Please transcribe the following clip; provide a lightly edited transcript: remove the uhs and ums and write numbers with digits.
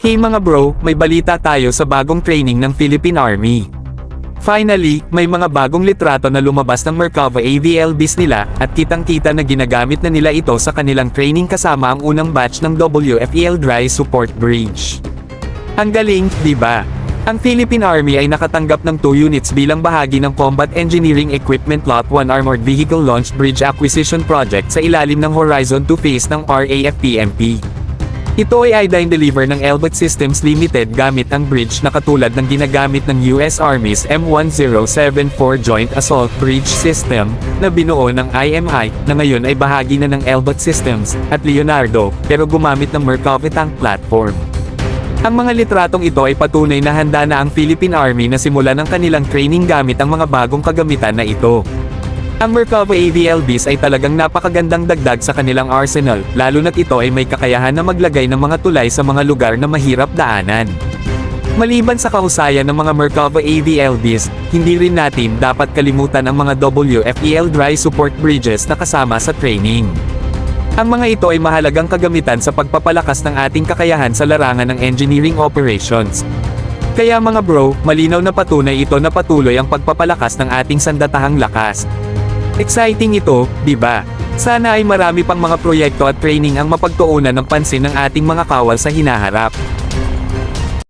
Hey mga bro, may balita tayo sa bagong training ng Philippine Army. Finally, may mga bagong litrato na lumabas ng Merkava AVLBs nila, at kitang-kita na ginagamit na nila ito sa kanilang training kasama ang unang batch ng WFEL Dry Support Bridge. Ang galing, di ba? Ang Philippine Army ay nakatanggap ng 2 units bilang bahagi ng Combat Engineering Equipment Lot 1 Armored Vehicle Launched Bridge Acquisition Project sa ilalim ng Horizon 2 phase ng RAFPMP. Ito ay iodine deliver ng Elbit Systems Limited gamit ang bridge na katulad ng ginagamit ng US Army's M1074 Joint Assault Bridge System, na binuo ng IMI, na ngayon ay bahagi na ng Elbit Systems, at Leonardo, pero gumamit ng Merkava tank platform. Ang mga litratong ito ay patunay na handa na ang Philippine Army na simulan ang kanilang training gamit ang mga bagong kagamitan na ito. Ang Merkava AVLBs ay talagang napakagandang dagdag sa kanilang arsenal, lalo na't ito ay may kakayahan na maglagay ng mga tulay sa mga lugar na mahirap daanan. Maliban sa kahusayan ng mga Merkava AVLBs, hindi rin natin dapat kalimutan ang mga WFEL Dry Support Bridges na kasama sa training. Ang mga ito ay mahalagang kagamitan sa pagpapalakas ng ating kakayahan sa larangan ng engineering operations. Kaya mga bro, malinaw na patunay ito na patuloy ang pagpapalakas ng ating sandatahang lakas. Exciting ito, di ba? Sana ay marami pang mga proyekto at training ang mapagtuunan ng pansin ng ating mga kawal sa hinaharap.